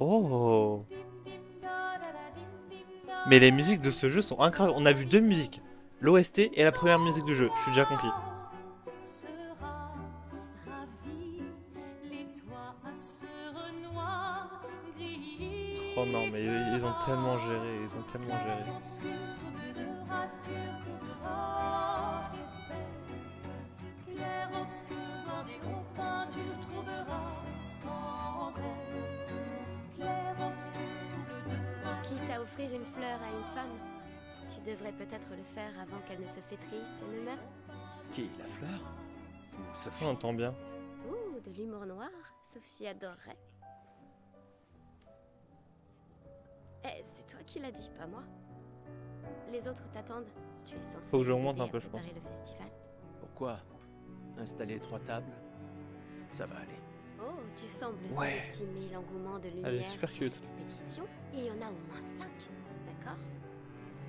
Oh. Mais les musiques de ce jeu sont incroyables. On a vu deux musiques, l'OST et la première musique du jeu. Je suis déjà conquis. Oh non, mais ils ont tellement géré, ils ont tellement géré. Quitte à offrir une fleur à une femme, tu devrais peut-être le faire avant qu'elle ne se flétrisse et ne meure. Qui, la fleur? Ou Sophie? On entend bien. Ouh, de l'humour noir, Sophie adorerait. Eh, c'est toi qui l'as dit, pas moi. Les autres t'attendent. Tu es censé Faut que je les remonte aider un peu, à je pense. préparer le festival. Pourquoi installer 3 tables? Ça va aller. Oh, tu sembles Ouais. sous-estimer l'engouement de l'univers. Elle est super cute. Expédition, il y en a au moins 5, d'accord?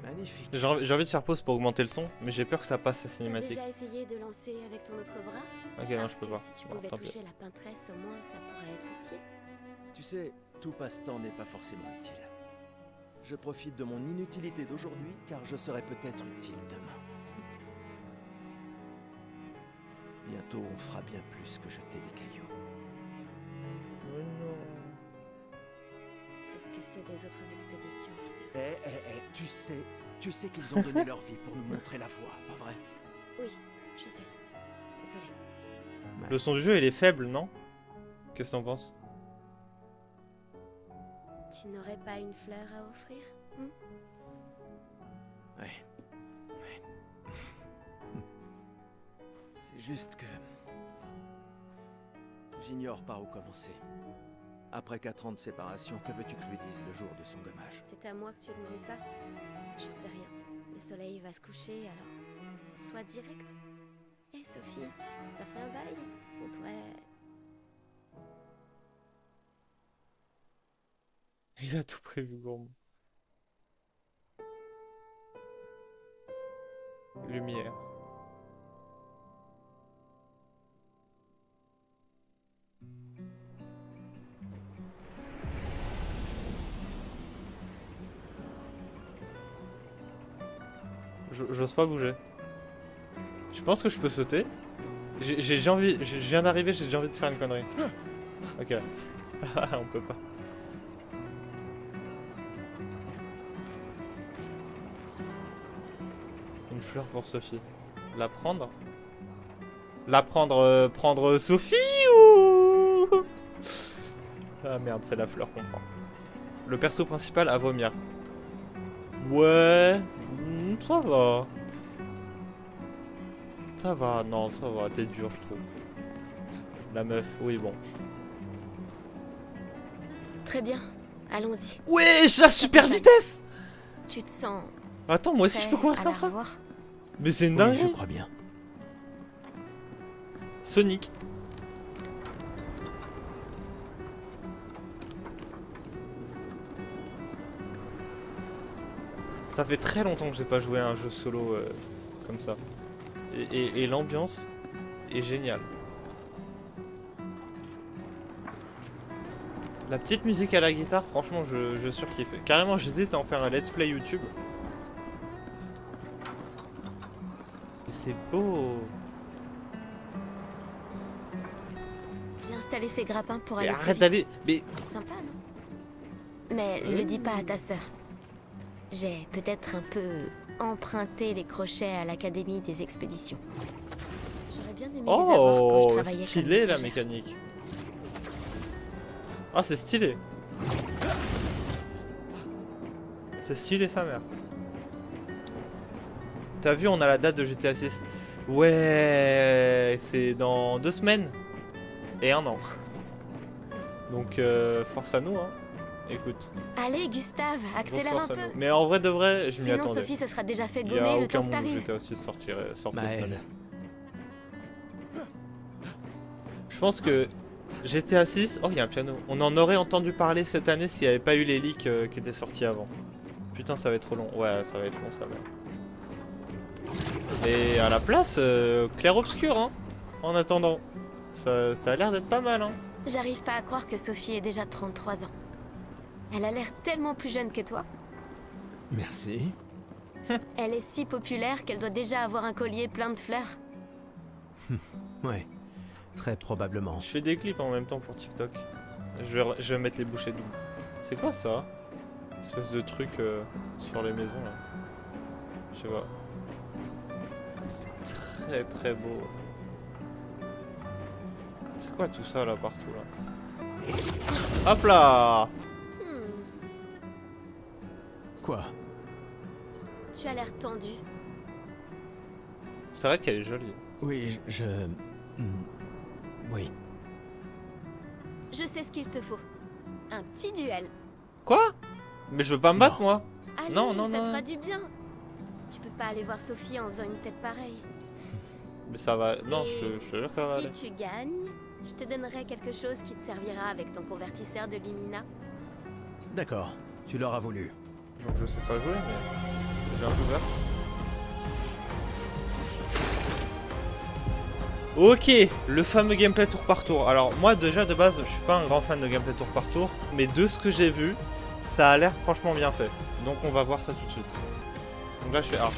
Magnifique. J'ai envie de faire pause pour augmenter le son, mais j'ai peur que ça passe à T'as cinématique. déjà essayé de lancer avec ton autre bras? Ok, non, Parce je peux que pas. si tu Bon, pouvais tant pis. toucher la peintresse, au moins ça pourrait être utile. Tu sais, tout passe-temps n'est pas forcément utile. Je profite de mon inutilité d'aujourd'hui car je serai peut-être utile demain. Bientôt on fera bien plus que jeter des cailloux. C'est ce que ceux des autres expéditions disaient aussi. Tu sais qu'ils ont donné leur vie pour nous montrer la voie, pas vrai? Oui, je sais. Désolée. Le son du jeu, il est faible, non? Qu'est-ce que t'en penses? Tu n'aurais pas une fleur à offrir? Ouais. C'est juste que... J'ignore par où commencer. Après 4 ans de séparation, que veux-tu que je lui dise le jour de son gommage? C'est à moi que tu demandes ça? J'en sais rien. Le soleil va se coucher, alors... Sois direct. Hé Sophie, ça fait un bail? On pourrait... Il a tout prévu, Gourmand. Lumière. J'ose pas bouger. Tu penses que je peux sauter? J'ai envie, je viens d'arriver, j'ai déjà envie de faire une connerie. Ok. On peut pas. Une fleur pour Sophie. La prendre? La prendre, prendre Sophie ou... Ah merde, c'est la fleur qu'on prend. Le perso principal à vomir. Ouais, ça va. Ça va, non, ça va, t'es dur, je trouve. La meuf, oui, bon. Très bien, allons-y. Ouais, j'ai la super vitesse! Tu te sens... Attends, moi aussi je peux courir prêt à comme la ça? revoir? Mais c'est une Oui, je dinguerie! crois bien. Sonic. Ça fait très longtemps que j'ai pas joué à un jeu solo comme ça. Et l'ambiance est géniale. La petite musique à la guitare, franchement, je surkiffe. Carrément, j'hésite à en faire un let's play YouTube. Mais c'est beau. J'ai installé ces grappins pour Mais aller plus arrête vite. d'aller. Mais Sympa, non? Mais le dis pas à ta sœur. J'ai peut-être un peu emprunté les crochets à l'académie des expéditions. J'aurais bien aimé les avoir quand je oh, travaillais stylé comme la messagère. mécanique. Ah, c'est stylé. C'est stylé sa mère. T'as vu, on a la date de GTA 6. Ouais, c'est dans 2 semaines et 1 an. Donc force à nous, hein. Écoute. Allez, Gustave, accélère un Grosse force à peu. nous. Mais en vrai de vrai, je m'y Sinon, attendais. Sophie se sera déjà fait Il y a gommer le aucun temps que moment où t'arrives. GTA 6 sortirait cette Maël. année. Je pense que GTA 6... Oh, il y a un piano. On en aurait entendu parler cette année s'il n'y avait pas eu les leaks qui étaient sortis avant. Putain, ça va être trop long. Ouais, ça va être long, ça va. Et à la place, clair-obscur, hein. En attendant, ça a l'air d'être pas mal, hein. J'arrive pas à croire que Sophie ait déjà 33 ans. Elle a l'air tellement plus jeune que toi. Merci. Elle est si populaire qu'elle doit déjà avoir un collier plein de fleurs. Ouais, très probablement. Je fais des clips en même temps pour TikTok. Je vais mettre les bouchées doubles. C'est quoi ça? Espèce de truc sur les maisons là. Je sais pas. C'est très très beau. C'est quoi tout ça là partout là? Hop là! Quoi? Tu as l'air tendu. C'est vrai qu'elle est jolie. Oui, oui. Je sais ce qu'il te faut. Un petit duel. Quoi? Mais je veux pas me battre Non. moi! Allez, Non, non, ça te non. fera du bien. Tu peux pas aller voir Sophie en faisant une tête pareille. Mais ça va. Non, Et je te jure que ça va aller. si tu gagnes, je te donnerai quelque chose qui te servira avec ton convertisseur de Lumina. D'accord, tu l'auras voulu. Donc je sais pas jouer, mais j'ai un peu peur. Ok, le fameux gameplay tour par tour. Alors moi déjà de base, je suis pas un grand fan de gameplay tour par tour, mais de ce que j'ai vu, ça a l'air franchement bien fait. Donc on va voir ça tout de suite. Donc là je fais A.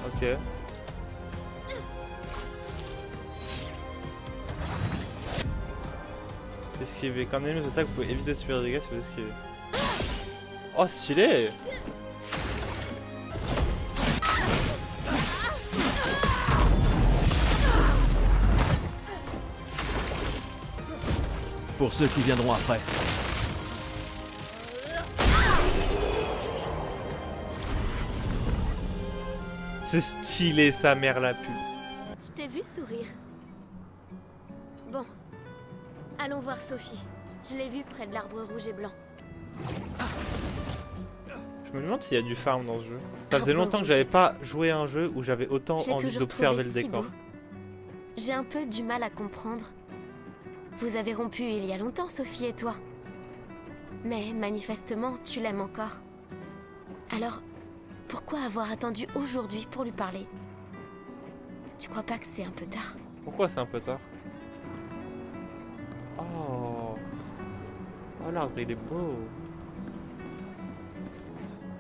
Ok. Esquiver. Quand un ennemi vous attaque, vous pouvez éviter de subir des dégâts si vous esquivez. Oh stylé! Pour ceux qui viendront après. C'est stylé sa mère la pute. Je t'ai vu sourire. Bon. Allons voir Sophie. Je l'ai vue près de l'arbre rouge et blanc. Je me demande s'il y a du farm dans ce jeu. Ça faisait Arbre longtemps que rouge j'avais et pas joué à un jeu où j'avais autant J'ai envie toujours d'observer trouvé le si décor. beau. J'ai un peu du mal à comprendre. Vous avez rompu il y a longtemps, Sophie et toi. Mais manifestement, tu l'aimes encore. Alors, pourquoi avoir attendu aujourd'hui pour lui parler? Tu crois pas que c'est un peu tard? Pourquoi c'est un peu tard? Oh. Oh l'arbre il est beau.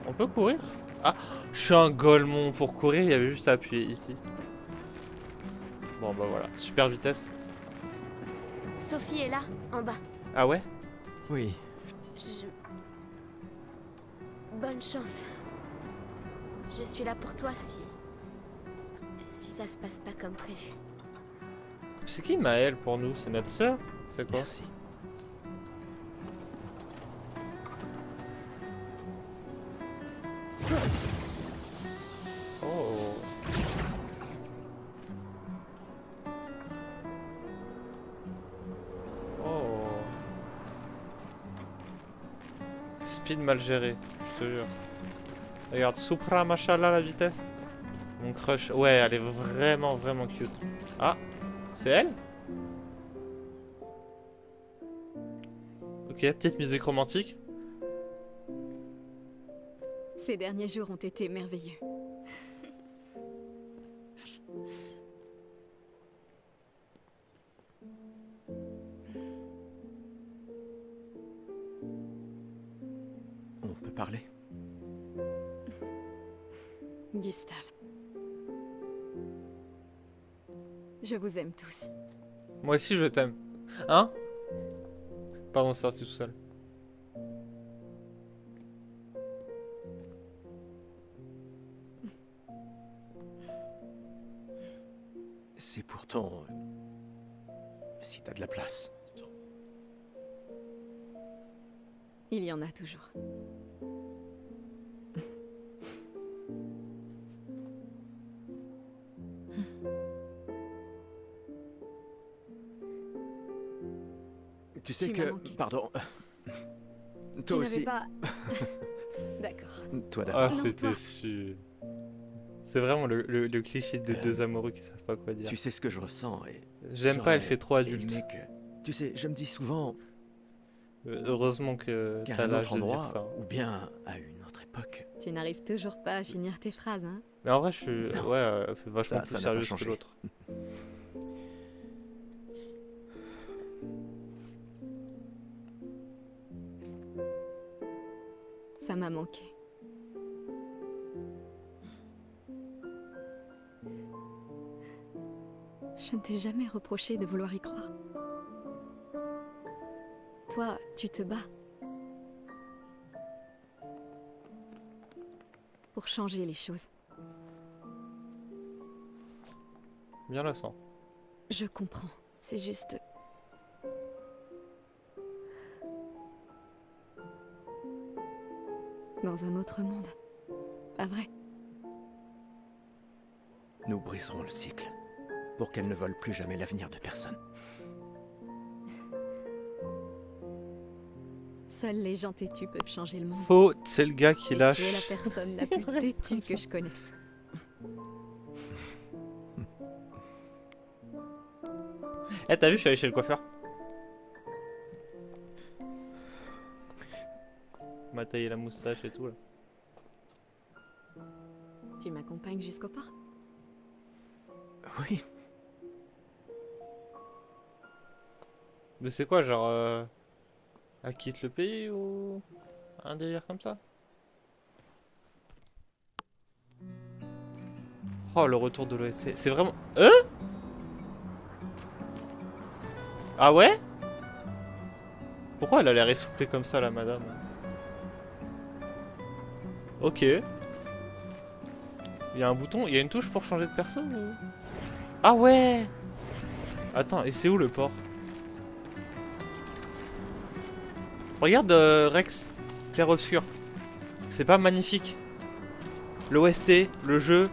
On peut courir? Ah, je suis un golemon. Pour courir, il y avait juste à appuyer ici. Bon bah voilà, super vitesse. Sophie est là, en bas. Ah ouais? Oui, Bonne chance. Je suis là pour toi si ça se passe pas comme prévu. C'est qui Maëlle pour nous? C'est notre sœur? C'est quoi? merci. Oh. Oh. Speed mal géré, je te jure. Regarde, Supra machallah la vitesse. Mon crush. Ouais, elle est vraiment vraiment cute. Ah, c'est elle? Ok, petite musique romantique. Ces derniers jours ont été merveilleux. On peut parler? Gustave. Je vous aime tous. Moi aussi je t'aime. Hein? Pardon, c'est sorti tout seul. C'est pourtant... si t'as de la place. Il y en a toujours. Tu sais Tu m'as que... manqué. Pardon. Tu Toi n'avais aussi. pas... D'accord. Toi Ah, d'abord. non, c'était toi. sûr. C'est vraiment le cliché de deux amoureux qui savent pas quoi dire. Tu sais ce que je ressens et... J'aime pas, elle j'aurais fait trop adulte. aimé que- Tu sais, je me dis souvent Heureusement que qu'à t'as un l'âge autre de dire endroit, ça. ou bien à une autre époque, Tu n'arrives toujours pas à finir tes phrases, hein? Mais en vrai, je suis ouais, vachement plus Ça n'a pas sérieuse que changé. l'autre. Ça m'a manqué. Je ne t'ai jamais reproché de vouloir y croire. Toi, tu te bats. Pour changer les choses. Bien le sang. Je comprends. C'est juste... Dans un autre monde. Pas vrai? Nous briserons le cycle. Pour qu'elle ne vole plus jamais l'avenir de personne. Seuls les gens têtus peuvent changer le monde. Faux, c'est le gars qui Et lâche. tu es la personne la plus têtue que je connaisse. Eh, t'as vu, je suis allé chez le coiffeur. Il m'a taillé la moustache et tout là. Tu m'accompagnes jusqu'au port? Oui. Mais c'est quoi, genre elle quitte le pays ou un délire comme ça? Oh, le retour de l'OSC, c'est vraiment... Ah ouais? Pourquoi elle a l'air essoufflée comme ça, la madame? Ok. Il y a un bouton, il y a une touche pour changer de perso ou... Ah ouais! Attends, et c'est où le port? Regarde Rex, clair obscur. C'est pas magnifique? L'OST, le jeu.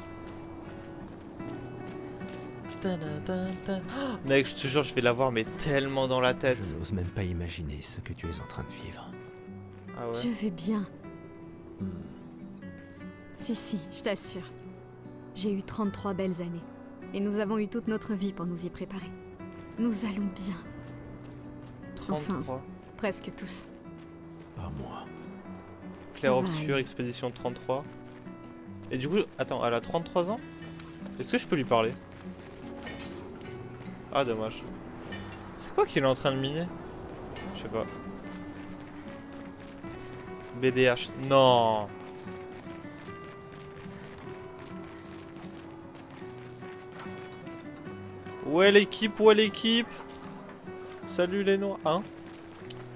Oh, mec, je te jure, je vais l'avoir, mais tellement dans la tête. Je n'ose même pas imaginer ce que tu es en train de vivre. Ah ouais. Je vais bien. Si, je t'assure. J'ai eu 33 belles années. Et nous avons eu toute notre vie pour nous y préparer. Nous allons bien. 33. Presque tous. Pas moi. Clair Ça va obscur, aller. expédition 33. Et du coup, attends, elle a 33 ans? Est-ce que je peux lui parler? Ah, dommage. C'est quoi qu'il est en train de miner? Je sais pas. BDH. Non. Où est l'équipe? Où est l'équipe? Salut les noirs. Hein?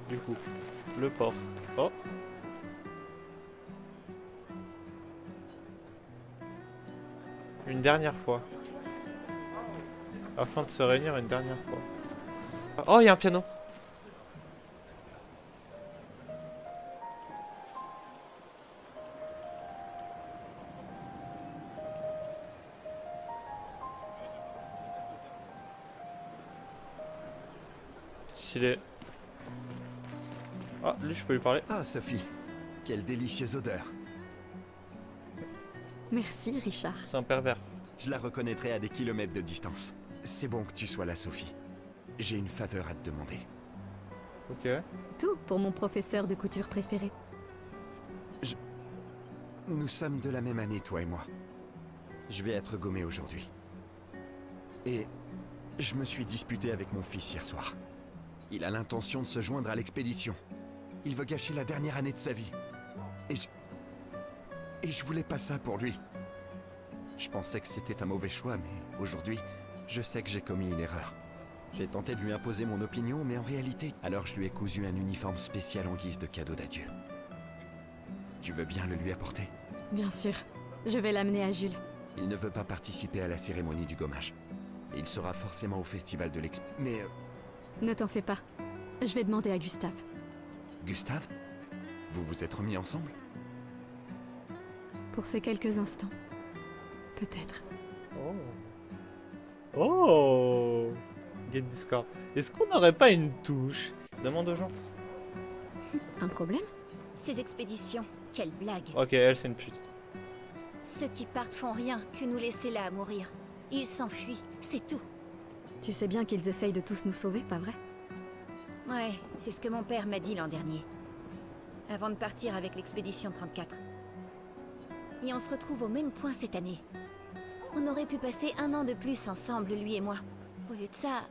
Du coup, le port. Oh. Une dernière fois. Afin de se réunir une dernière fois. Oh, il y a un piano. Stylé. Ah, lui, je peux lui parler. Ah, Sophie, quelle délicieuse odeur. Merci, Richard. C'est un pervers. Je la reconnaîtrai à des kilomètres de distance. C'est bon que tu sois là, Sophie. J'ai une faveur à te demander. Ok. Tout pour mon professeur de couture préféré. Nous sommes de la même année, toi et moi. Je vais être gommé aujourd'hui. Et je me suis disputé avec mon fils hier soir. Il a l'intention de se joindre à l'expédition. Il veut gâcher la dernière année de sa vie. Et je voulais pas ça pour lui. Je pensais que c'était un mauvais choix, mais aujourd'hui, je sais que j'ai commis une erreur. J'ai tenté de lui imposer mon opinion, mais en réalité, alors je lui ai cousu un uniforme spécial en guise de cadeau d'adieu. Tu veux bien le lui apporter? Bien sûr. Je vais l'amener à Jules. Il ne veut pas participer à la cérémonie du gommage. Il sera forcément au festival de l'exp... Mais Ne t'en fais pas. Je vais demander à Gustave. Gustave? Vous vous êtes remis ensemble? Pour ces quelques instants. Peut-être. Oh. Oh. Get Discord. Est-ce qu'on n'aurait pas une touche? Demande aux gens. Un problème? Ces expéditions, quelle blague. Ok, elle, c'est une pute. Ceux qui partent font rien que nous laisser là à mourir. Ils s'enfuient, c'est tout. Tu sais bien qu'ils essayent de tous nous sauver, pas vrai? Ouais, c'est ce que mon père m'a dit l'an dernier. Avant de partir avec l'expédition 34. et on se retrouve au même point cette année. On aurait pu passer 1 an de plus ensemble, lui et moi. Au lieu de ça,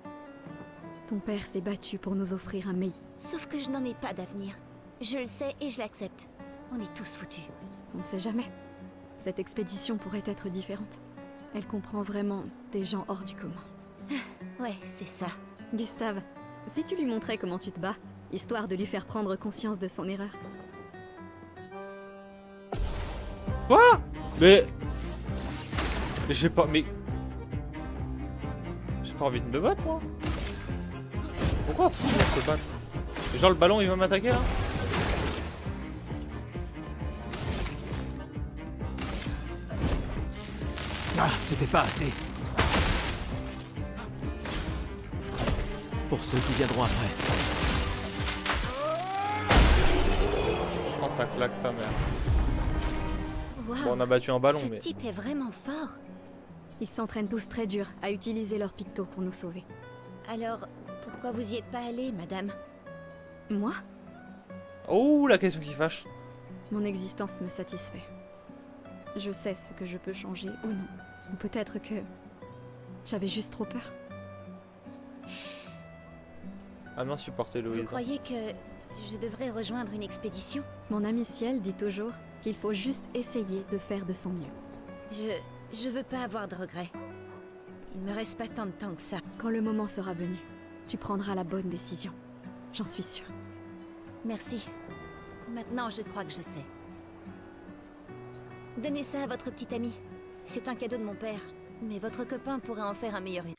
Ton père s'est battu pour nous offrir un meilleur. sauf que je n'en ai pas d'avenir. Je le sais et je l'accepte. On est tous foutus. On ne sait jamais. Cette expédition pourrait être différente. Elle comprend vraiment des gens hors du commun. Ouais, c'est ça. Gustave, si tu lui montrais comment tu te bats, histoire de lui faire prendre conscience de son erreur. Quoi? Mais... J'ai pas... Mais... J'ai pas envie de me battre, moi. Pourquoi faut se battre? Genre le ballon, il va m'attaquer, là? Ah, c'était pas assez. Pour ceux qui viendront après. Oh, ça claque sa mère. Waouh, Bon, on a battu un ballon, ce mais... type est vraiment fort. Ils s'entraînent tous très dur à utiliser leur picto pour nous sauver. Alors, pourquoi vous y êtes pas allé, madame? Moi, Oh, la question qui fâche. mon existence me satisfait. Je sais ce que je peux changer ou non. Ou peut-être que j'avais juste trop peur. Ah non, supporter Vous Louise. croyez que je devrais rejoindre une expédition? Mon ami Ciel dit toujours qu'il faut juste essayer de faire de son mieux. Je veux pas avoir de regrets. Il me reste pas tant de temps que ça. Quand le moment sera venu, tu prendras la bonne décision. J'en suis sûre. Merci. Maintenant, je crois que je sais. Donnez ça à votre petit ami. C'est un cadeau de mon père. Mais votre copain pourrait en faire un meilleur usage.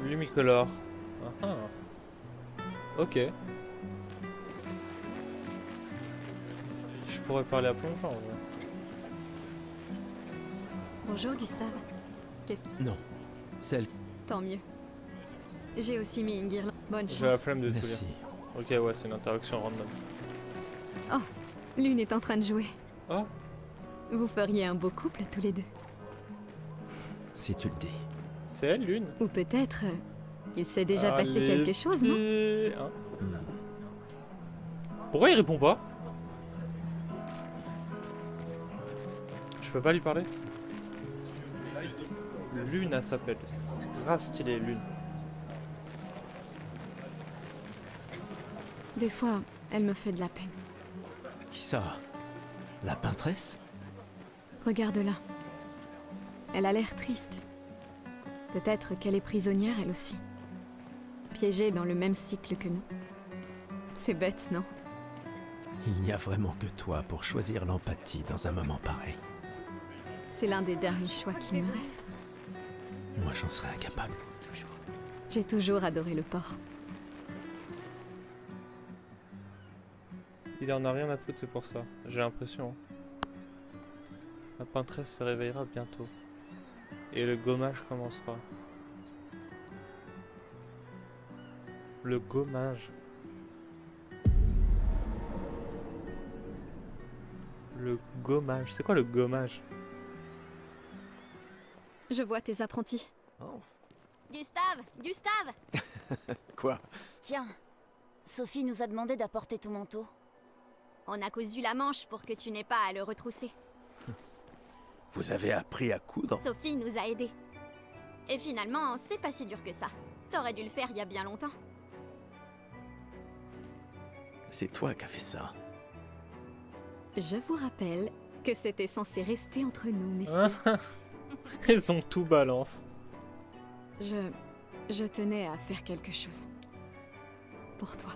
Lumicolore. Ah ah. Ok. Je pourrais parler à plongeon, en vrai. Bonjour Gustave. Non. Celle... Tant mieux. J'ai aussi mis une guirlande. Bonne J'ai la chance. flemme de tout Merci. lire. Ok, ouais, c'est une interaction random. Lune est en train de jouer. Oh, Vous feriez un beau couple tous les deux. Si tu le dis. c'est elle, Lune. Ou peut-être il s'est déjà passé Allez, quelque chose, non? petit, hein. Pourquoi il répond pas? Je peux pas lui parler? Lune, elle s'appelle. C'est grave stylé, Lune. Des fois, elle me fait de la peine. Qui ça? La peintresse? Regarde-la. Elle a l'air triste. Peut-être qu'elle est prisonnière, elle aussi. Piégée dans le même cycle que nous. C'est bête, non? Il n'y a vraiment que toi pour choisir l'empathie dans un moment pareil. C'est l'un des derniers choix qu'il me reste. Moi, j'en serais incapable. J'ai toujours adoré le port. Il en a rien à foutre, c'est pour ça. J'ai l'impression. La peintresse se réveillera bientôt. Et le gommage commencera. Le gommage. Le gommage. C'est quoi le gommage? Je vois tes apprentis. Oh. Gustave! Gustave! Quoi? Tiens, Sophie nous a demandé d'apporter ton manteau. On a cousu la manche pour que tu n'aies pas à le retrousser. Vous avez appris à coudre? Sophie nous a aidés. Et finalement, c'est pas si dur que ça. T'aurais dû le faire il y a bien longtemps. C'est toi qui as fait ça. Je vous rappelle que c'était censé rester entre nous, messieurs. Ils ont tout balance. Je tenais à faire quelque chose. Pour toi.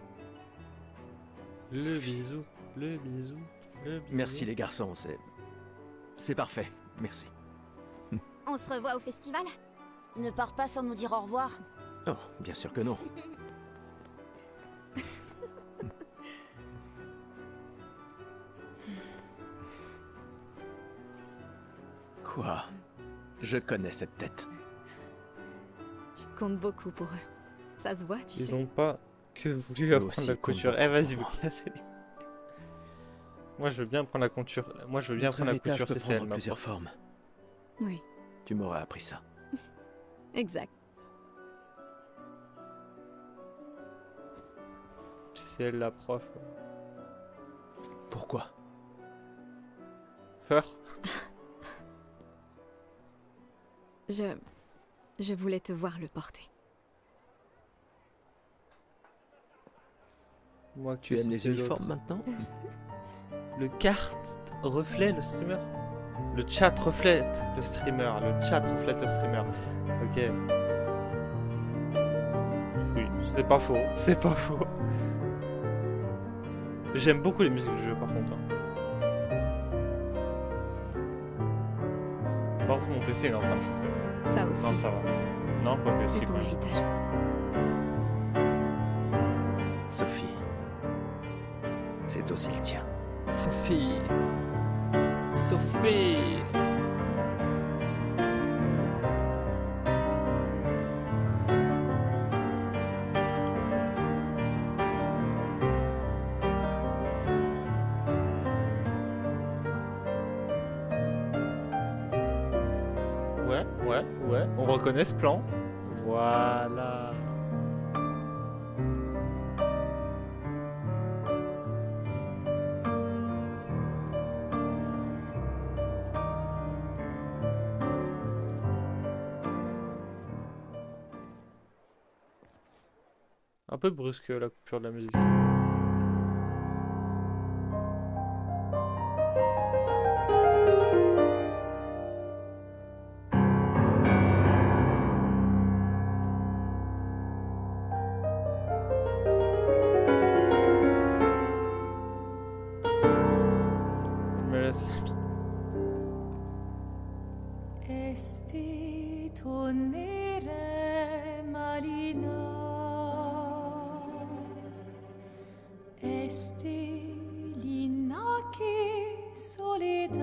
Le Sophie. bisou, le bisou, le bisou. Merci les garçons, c'est parfait. Merci. On se revoit au festival? Ne pars pas sans nous dire au revoir. Oh, bien sûr que non. Quoi? Je connais cette tête. Tu comptes beaucoup pour eux. Ça se voit, tu Ils sais. ont pas que voulu Eux apprendre aussi la comptent couture. beaucoup Eh vas-y, pour vous moi. cassez. Moi je veux bien prendre la couture. Moi je veux bien Notre prendre la héritage couture, peut c'est elle prendre ma plusieurs prof. formes. Oui, Tu m'aurais appris ça. exact. Si c'est elle la prof. Pourquoi? Feur. Je voulais te voir le porter. Moi, Tu aimes les uniformes maintenant? Le carte reflète le streamer. Le chat reflète le streamer. Le chat reflète le streamer. Ok. Oui, c'est pas faux. C'est pas faux. J'aime beaucoup les musiques du jeu par contre. Par contre, mon PC il est en train de chauffer. Ça aussi. Non, ça va. Non, pas que C'est si. ton quoi. héritage. Sophie. C'est aussi le tien. Sophie. Sophie. Ouais. On reconnaît ce plan. Voilà. Un peu brusque la coupure de la musique. Il me laisse. Esti tonere marina, esti linaki soledad,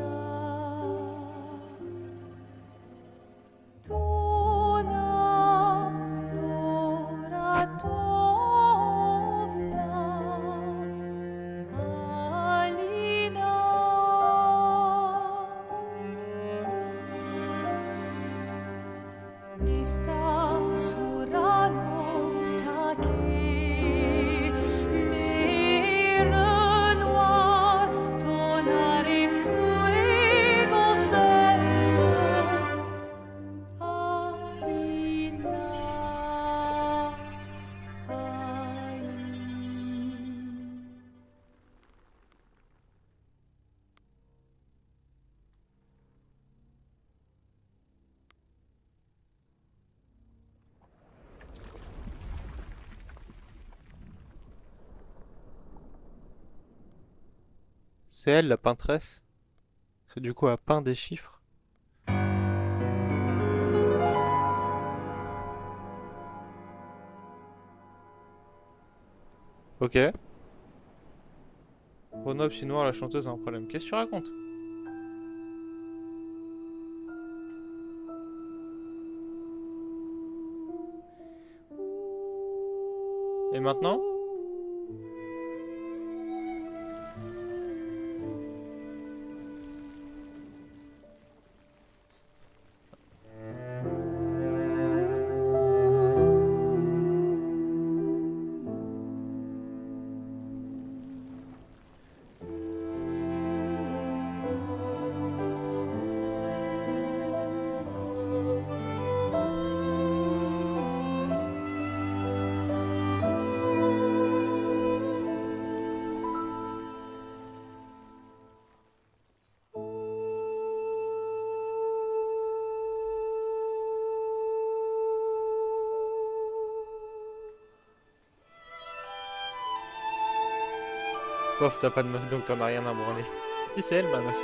tona lora tovla, alina. Esta surano taki, les renoirs, ton fuego verso, Alina, ay. C'est elle la peintresse. C'est du coup elle peint des chiffres. Ok. Renaud Noir, la chanteuse, a un problème. Qu'est-ce que tu racontes? Et maintenant? Bof, t'as pas de meuf donc t'en as rien à branler. Si c'est elle ma meuf.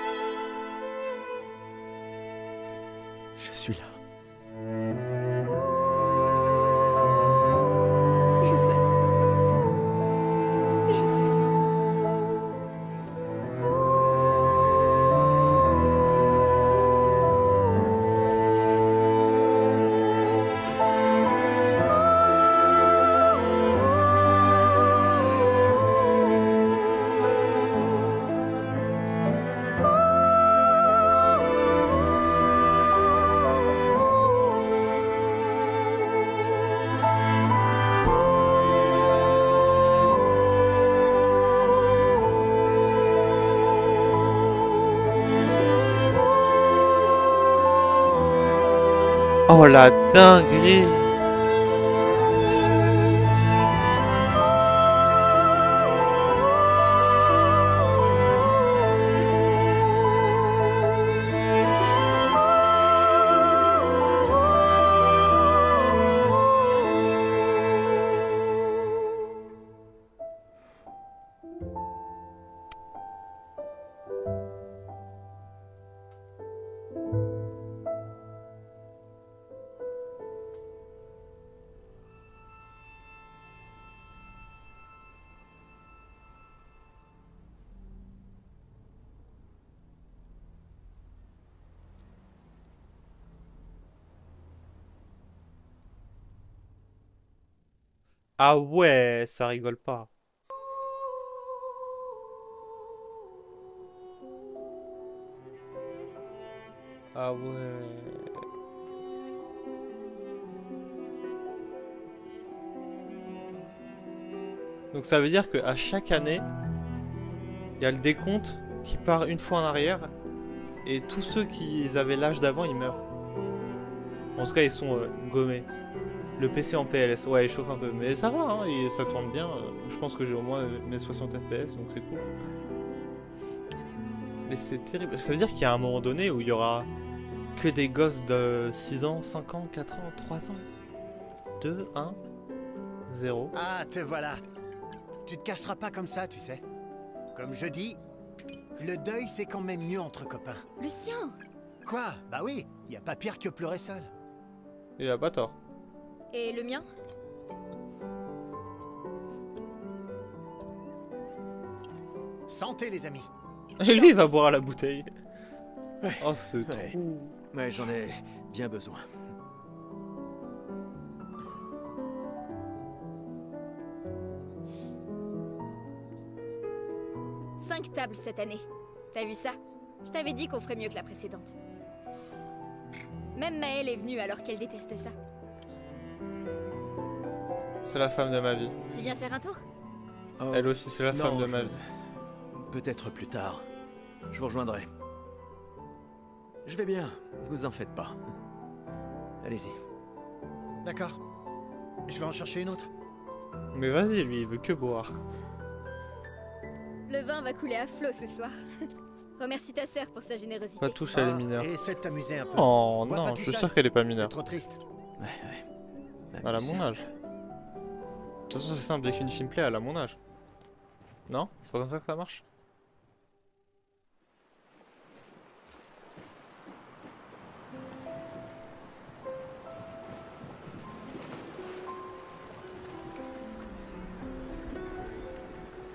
Je suis là. Je sais. Je sais. Oh la dinguerie! Ah ouais, ça rigole pas. Ah ouais. Donc ça veut dire qu'à chaque année, il y a le décompte qui part une fois en arrière et tous ceux qui avaient l'âge d'avant, ils meurent. En tout cas, ils sont gommés. Le PC en PLS, ouais, il chauffe un peu, mais ça va, hein, et ça tourne bien. Je pense que j'ai au moins mes 60 FPS, donc c'est cool. Mais c'est terrible. Ça veut dire qu'il y a un moment donné où il y aura que des gosses de 6 ans, 5 ans, 4 ans, 3 ans. 2, 1, 0. Ah, te voilà. Tu te cacheras pas comme ça, tu sais. Comme je dis, le deuil c'est quand même mieux entre copains. Lucien! Quoi? Bah oui, y a pas pire que pleurer seul. Il a pas tort. Et le mien? Santé les amis. Et lui, il va boire à la bouteille. Ouais. Oh, ce Ouais. trou. Ouais, j'en ai bien besoin. Cinq tables cette année. T'as vu ça? Je t'avais dit qu'on ferait mieux que la précédente. Même Maëlle est venue alors qu'elle déteste ça. C'est la femme de ma vie. Tu viens faire un tour? Oh, Elle aussi, c'est la femme de ma vie. Peut-être plus tard. Je vous rejoindrai. Je vais bien, vous en faites pas. Allez-y. D'accord. Je vais en chercher une autre. Mais vas-y, lui, il veut que boire. Le vin va couler à flot ce soir. Remercie ta sœur pour sa générosité. Pas touche à les mineurs. Et essaie de t'amuser un peu. Oh Bois non, pas je tout suis seul. sûr qu'elle est pas C'est mineure. trop triste. Ouais. Elle a mon âge. De toute façon, c'est simple, dès qu'une fille me plaît, elle a mon âge. Non? C'est pas comme ça que ça marche?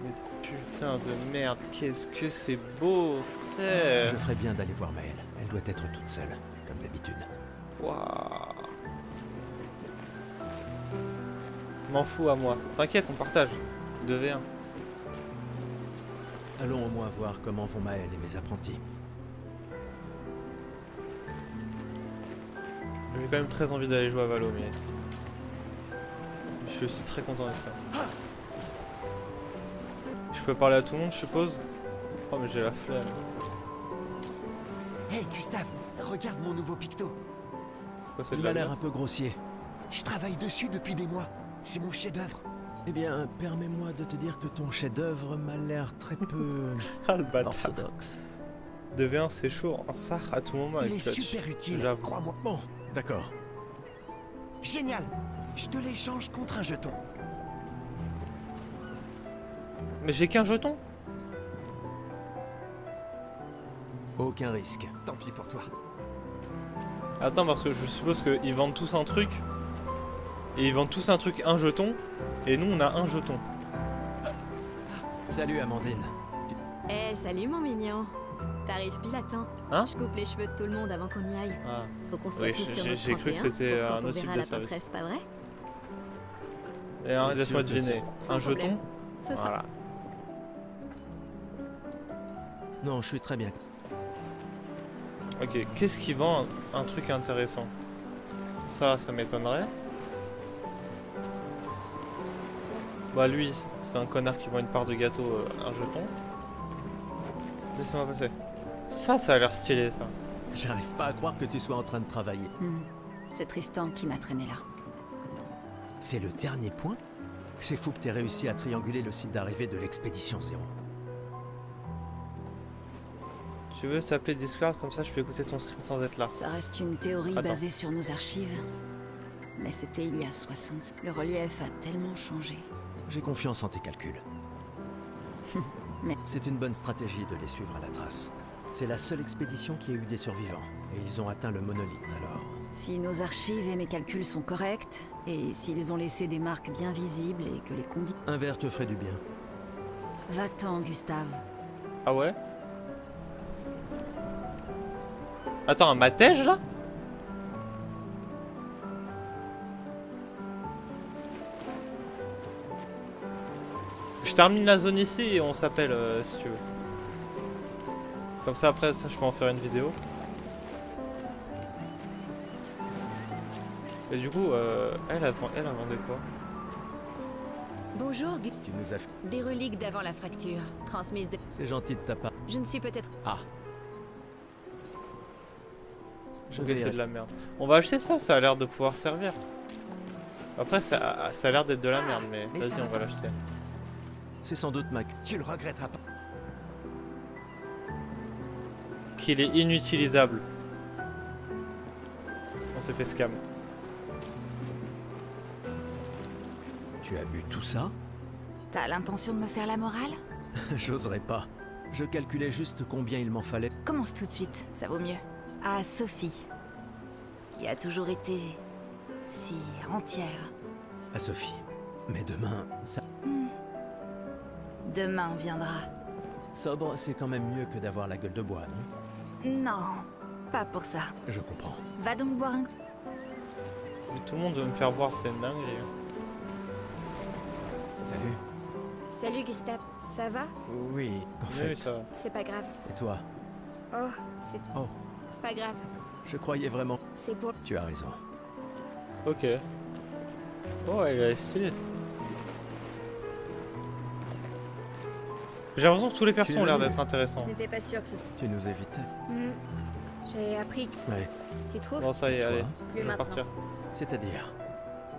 Mais putain de merde, qu'est-ce que c'est beau, frère! Je ferais bien d'aller voir Maëlle. Elle doit être toute seule, comme d'habitude. Waouh! M'en fous à moi. T'inquiète, on partage. 2v1. Allons au moins voir comment vont Maëlle et mes apprentis. J'ai quand même très envie d'aller jouer à Valo, mais... Je suis aussi très content d'être là. Je peux parler à tout le monde, je suppose? Oh, mais j'ai la flemme. Hey Gustave, regarde mon nouveau picto. Quoi, c'est de Il la a l'air merde un peu grossier. Je travaille dessus depuis des mois. C'est mon chef-d'œuvre. Eh bien, permets-moi de te dire que ton chef-d'œuvre m'a l'air très peu Ah, le bâtard. orthodoxe. 2v1, c'est chaud. Un sar à tout moment Il avec est Clutch. super utile, J'avoue. crois-moi. Bon, d'accord. Génial. Je te l'échange contre un jeton. Mais j'ai qu'un jeton? Aucun risque. Tant pis pour toi. Attends, parce que je suppose qu'ils vendent tous un truc. Et ils vendent tous un truc, un jeton. Et nous, on a un jeton. Salut Amandine. Eh, salut mon mignon. T'arrives pile à temps. Hein? Je coupe les cheveux de tout le monde avant qu'on y aille. Ah. Faut qu'on soit Oui, tous sur notre j'ai cru que 31 c'était pour un quand on autre type verra de la service. paperasse, pas vrai? Et alors, C'est laisse-moi sûr que deviner. Sans Un problème. jeton? Ce soir. Voilà. Non, je suis très bien. Ok, qu'est-ce qui vend un truc intéressant? Ça m'étonnerait. Bah lui, c'est un connard qui vend une part de gâteau, un jeton. Laissez-moi passer. Ça a l'air stylé, ça. J'arrive pas à croire que tu sois en train de travailler. C'est Tristan qui m'a traîné là. C'est le dernier point? C'est fou que t'aies réussi à trianguler le site d'arrivée de l'expédition 0. Tu veux s'appeler Discord, comme ça je peux écouter ton stream sans être là. Ça reste une théorie Attends. basée sur nos archives. Mais c'était il y a 60... Le relief a tellement changé. J'ai confiance en tes calculs. Mais- C'est une bonne stratégie de les suivre à la trace. C'est la seule expédition qui a eu des survivants. Et ils ont atteint le monolithe, alors... Si nos archives et mes calculs sont corrects, et s'ils ont laissé des marques bien visibles et que les conditions... Un verre te ferait du bien. Va-t'en, Gustave. Ah ouais? Attends, un matège là? Je termine la zone ici et on s'appelle si tu veux. Comme ça après ça je peux en faire une vidéo. Et du coup elle a vendu quoi? Bonjour, Tu nous as fait... Des reliques d'avant la fracture, transmises de... C'est gentil de ta part. Je ne suis peut-être... Ah. Je Ok, vais c'est de la merde. On va acheter ça, ça a l'air de pouvoir servir. Après ça a l'air d'être de la merde mais mais ça vas-y on va va l'acheter. C'est sans doute Mac. Tu le regretteras pas. Qu'il est inutilisable. On s'est fait scam. Tu as bu tout ça? T'as l'intention de me faire la morale? J'oserais pas. Je calculais juste combien il m'en fallait. Commence tout de suite, ça vaut mieux. À Sophie, qui a toujours été si entière. À Sophie. Mais demain, ça... Demain viendra. Sobre, c'est quand même mieux que d'avoir la gueule de bois, non? Non, pas pour ça. Je comprends. Va donc boire un... Mais tout le monde veut me faire boire, c'est une dinguerie. Salut. Salut Gustave, ça va? Oui, en Oui, fait. ça va. C'est pas grave. Et toi? Oh, c'est Oh, pas grave. je croyais vraiment... C'est pour... Tu as raison. Ok. Oh, elle est stylée. J'ai l'impression que tous les persos ont l'air d'être intéressants. Je n'étais pas sûre que ce... Tu nous évitais. J'ai appris... Ouais. Tu trouves? Bon, ça y est, Toi, allez. Plus Je vais maintenant. partir. C'est-à-dire,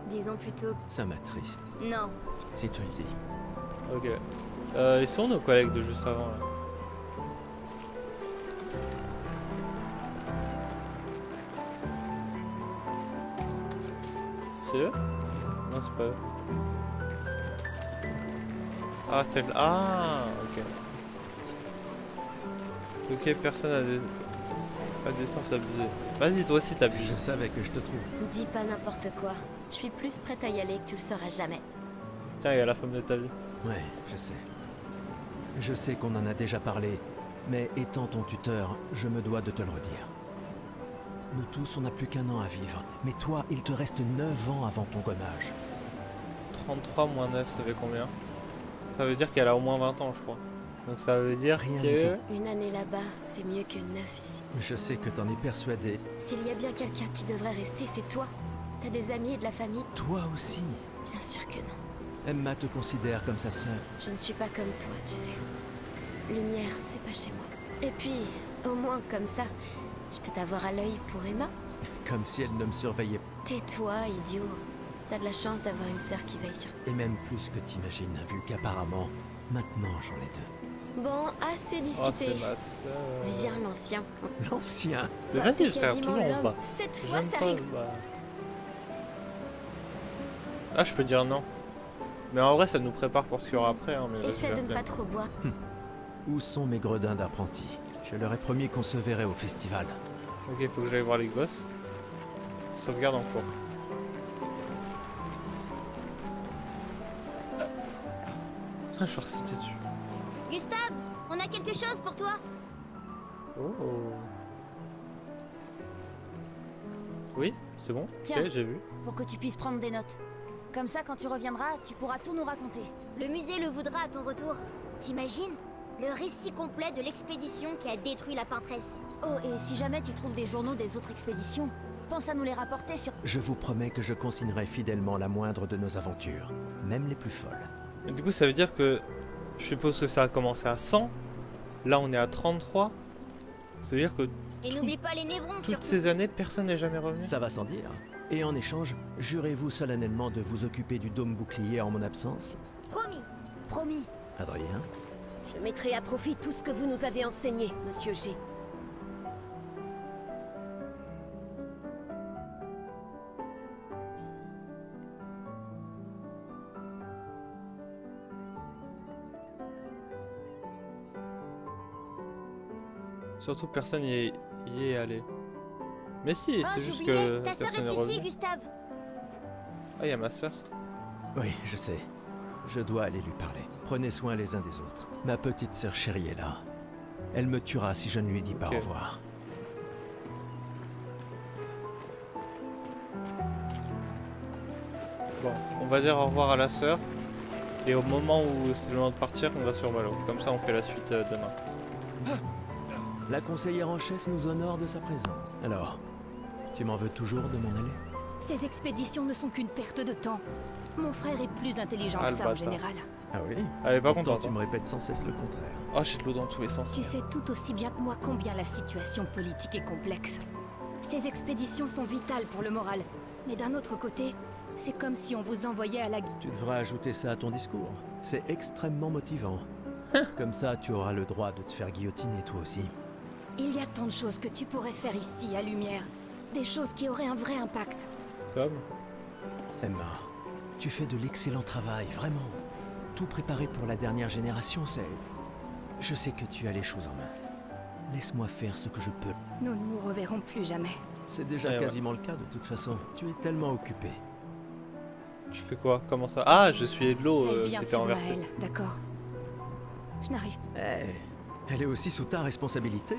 Disons plutôt... ça m'attriste. Non. Si tu le dis. Ok. Ils sont nos collègues de juste avant là. C'est eux? Non, c'est pas eux. Ah, c'est... Ah, ok. Ok, personne a des sens abusés. Vas-y, toi aussi t'abuses. Je savais que je te trouve. Dis pas n'importe quoi. Je suis plus prête à y aller que tu le sauras jamais. Tiens, il y a la femme de ta vie. Ouais, je sais. Je sais qu'on en a déjà parlé, mais étant ton tuteur, je me dois de te le redire. Nous tous, on n'a plus qu'un an à vivre, mais toi, il te reste 9 ans avant ton gommage. 33 moins 9, ça fait combien? Ça veut dire qu'elle a au moins 20 ans, je crois. Donc ça veut dire Rien que... Une année là-bas, c'est mieux que 9 ici. Je sais que t'en es persuadé. S'il y a bien quelqu'un qui devrait rester, c'est toi. T'as des amis et de la famille? Toi aussi. Bien sûr que non. Emma te considère comme sa sœur. Je ne suis pas comme toi, tu sais. Lumière, c'est pas chez moi. Et puis, au moins comme ça, je peux t'avoir à l'œil pour Emma. Comme si elle ne me surveillait. Tais-toi, idiot. T'as de la chance d'avoir une sœur qui veille sur toi. Et même plus que t'imagines, vu qu'apparemment, maintenant j'en ai deux. Bon, assez Oh, discuté. c'est ma sœur. Viens, l'ancien. L'ancien. Mais Bah, vas-y, t'es frère, quasiment toujours on se bat. l'homme. Cette fois, J'aime ça pas rigole. se battre. Ah, je peux dire non. Mais en vrai, ça nous prépare pour ce qu'il y aura après. Hein, mais vas-y, Essaie la de ne flemme. pas trop boire. Où sont mes gredins d'apprentis? Je leur ai promis qu'on se verrait au festival. Ok, faut que j'aille voir les gosses. Sauvegarde en cours. Ah, je suis resté dessus. Gustave, on a quelque chose pour toi. Oh. Oui, c'est bon. Tiens. Ok, j'ai vu. Pour que tu puisses prendre des notes. Comme ça, quand tu reviendras, tu pourras tout nous raconter. Le musée le voudra à ton retour. T'imagines? Le récit complet de l'expédition qui a détruit la peintresse. Oh, et si jamais tu trouves des journaux des autres expéditions, pense à nous les rapporter sur... Je vous promets que je consignerai fidèlement la moindre de nos aventures, même les plus folles. Et du coup, ça veut dire que je suppose que ça a commencé à 100. Là, on est à 33. C'est-à-dire que Et n'oublie pas les névrons, toutes surtout. ces années, personne n'est jamais revenu. Ça va sans dire. Et en échange, jurez-vous solennellement de vous occuper du dôme bouclier en mon absence? Promis. Promis. Adrien? Je mettrai à profit tout ce que vous nous avez enseigné, Monsieur G. Surtout personne y est allé. Mais si, Oh, c'est juste j'oubliais, que ta sœur personne est n'est ici, revenu. Gustave. Ah, il y a ma soeur. Oui, je sais. Je dois aller lui parler. Prenez soin les uns des autres. Ma petite sœur chérie est là. Elle me tuera si je ne lui dis pas Ok. au revoir. Bon, on va dire au revoir à la sœur. Et au moment où c'est le moment de partir, on va sur Valo. Comme ça, on fait la suite demain. La conseillère en chef nous honore de sa présence. Alors, tu m'en veux toujours de m'en aller? Ces expéditions ne sont qu'une perte de temps. Mon frère est plus intelligent Ah, que le ça en bâtard. général. Ah oui? Elle est pas Pourtant, contente. tu Hein. me répètes sans cesse le contraire. Oh, j'ai de l'eau dans tous les sens. Tu sais tout aussi bien que moi combien la situation politique est complexe. Ces expéditions sont vitales pour le moral. Mais d'un autre côté, c'est comme si on vous envoyait à la guerre. Tu devrais ajouter ça à ton discours. C'est extrêmement motivant. Comme ça, tu auras le droit de te faire guillotiner toi aussi. Il y a tant de choses que tu pourrais faire ici, à Lumière. Des choses qui auraient un vrai impact. Comme Emma, tu fais de l'excellent travail, vraiment. Tout préparé pour la dernière génération, c'est... Je sais que tu as les choses en main. Laisse-moi faire ce que je peux. Nous ne nous reverrons plus jamais. C'est déjà Ouais, quasiment le cas de toute façon. Tu es tellement occupé. Tu fais quoi? Comment ça? Ah, j'ai essuyé de l'eau Veille qui bien était sur renversée. Maëlle, d'accord. Je n'arrive pas. Elle est aussi sous ta responsabilité.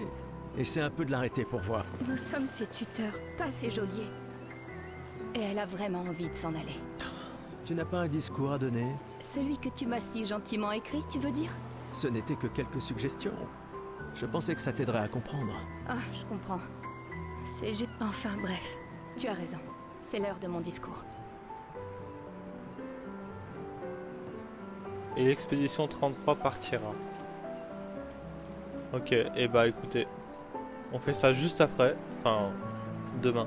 Essaie un peu de l'arrêter pour voir. Nous sommes ses tuteurs, pas ses geôliers. Et elle a vraiment envie de s'en aller. Tu n'as pas un discours à donner? Celui que tu m'as si gentiment écrit, tu veux dire? Ce n'était que quelques suggestions. Je pensais que ça t'aiderait à comprendre. Ah, je comprends. C'est juste... Enfin, bref. Tu as raison. C'est l'heure de mon discours. Et l'expédition 33 partira. Ok, et bah écoutez, on fait ça juste après, enfin demain.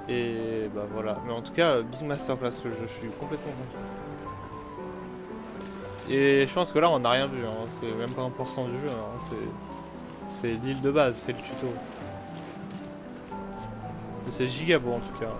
Et bah voilà, mais en tout cas, Big Masterclass, je suis complètement content. Et je pense que là on n'a rien vu, hein. C'est même pas 1% du jeu, hein. C'est l'île de base, c'est le tuto. C'est giga beau en tout cas.